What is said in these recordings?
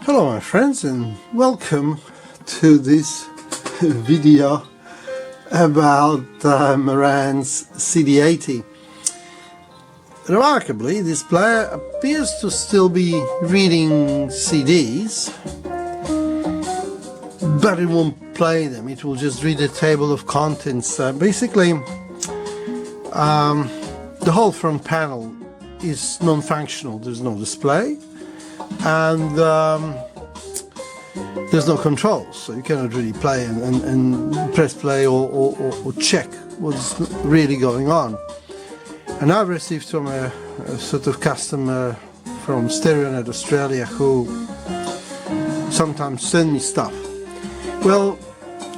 Hello my friends, and welcome to this video about Marantz CD80. Remarkably, this player appears to still be reading CDs, but it won't play them. It will just read a table of contents. Basically, the whole front panel is non-functional. There's no display, and there's no controls, so you cannot really play and press play or check what's really going on. And I've received from a sort of customer from StereoNet Australia who sometimes send me stuff. Well,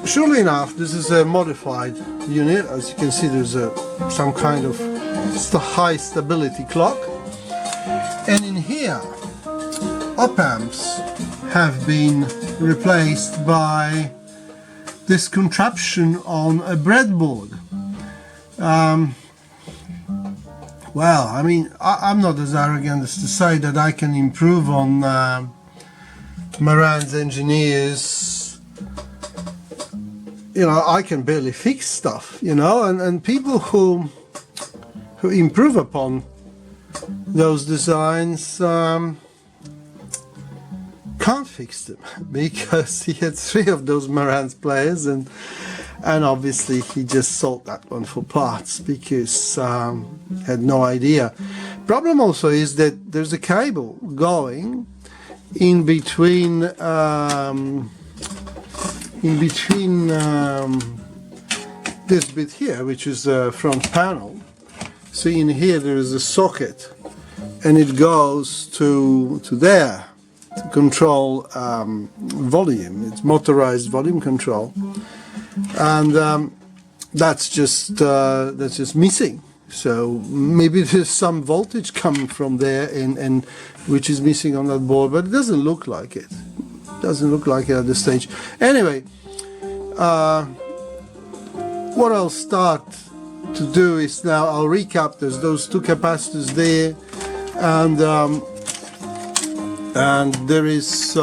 surely enough, this is a modified unit. As you can see, there's some kind of high stability clock, and in here op amps have been replaced by this contraption on a breadboard. Well, I mean, I'm not as arrogant as to say that I can improve on Marantz engineers. You know, I can barely fix stuff, you know, and people who improve upon those designs can't fix them, because he had 3 of those Marantz players, and obviously he just sold that one for parts because had no idea. Problem also is that there's a cable going in between this bit here, which is the front panel. So in here there is a socket, and it goes to there to control volume. It's motorized volume control, and that's just missing. So maybe there's some voltage coming from there, and which is missing on that board, but it doesn't look like it. Doesn't look like it at this stage. Anyway, what I'll start to do is now I'll recap. There's those 2 capacitors there, and there is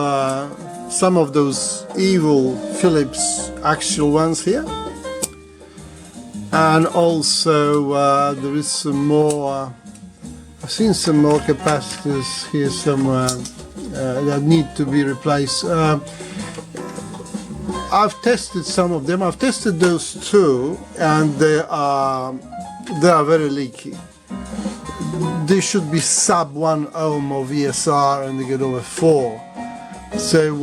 some of those evil Philips actual ones here, and also there is some more. I've seen some more capacitors here somewhere that need to be replaced. I've tested some of them. I've tested those 2, and they are very leaky. They should be sub 1 ohm of ESR, and they get over 4. So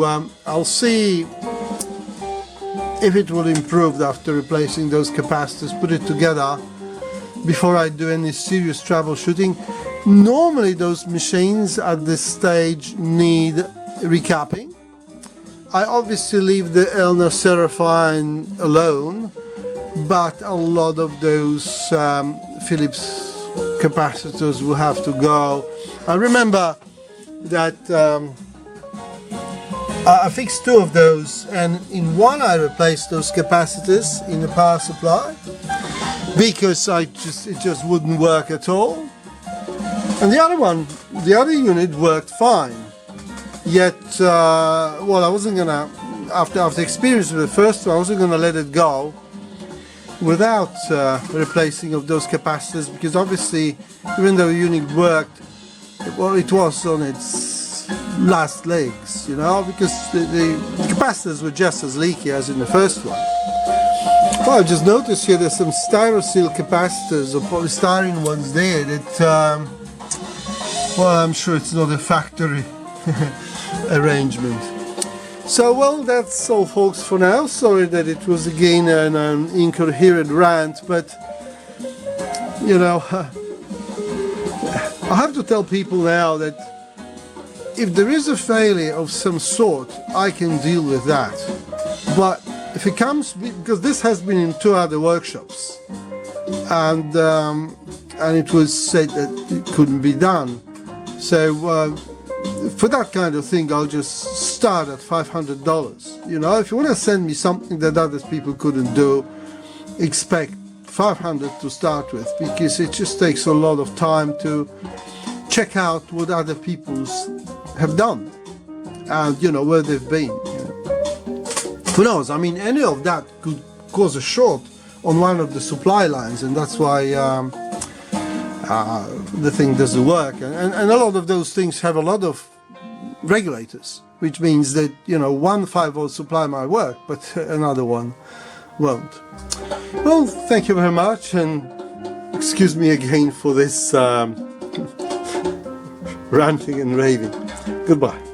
I'll see if it will improve after replacing those capacitors, put it together before I do any serious troubleshooting. Normally those machines at this stage need recapping. I obviously leave the Elna Seraphine alone, but a lot of those Philips capacitors will have to go. I remember that I fixed 2 of those, and in one I replaced those capacitors in the power supply because it just wouldn't work at all. And the other unit worked fine. Yet, well, I wasn't gonna, after experience with the first one, I wasn't gonna let it go without replacing of those capacitors, because obviously, even though the unit worked, well, it was on its last legs, you know, because the capacitors were just as leaky as in the first one. Well, I just noticed here there's some Styrosil capacitors or polystyrene ones there that, well, I'm sure it's not a factory arrangement. So, well, that's all folks for now. Sorry that it was again an incoherent rant, but you know, I have to tell people now that if there is a failure of some sort, I can deal with that. But if it comes, because this has been in 2 other workshops, and it was said that it couldn't be done. So for that kind of thing, I'll just start at $500. You know, if you want to send me something that other people couldn't do, expect $500 to start with, because it just takes a lot of time to check out what other people have done. and you know where they've been. Who knows? I mean, any of that could cause a short on one of the supply lines, and that's why the thing doesn't work. And a lot of those things have a lot of regulators, which means that, you know, one 5-volt supply might work, but another one won't. Well, thank you very much, and excuse me again for this ranting and raving. Goodbye.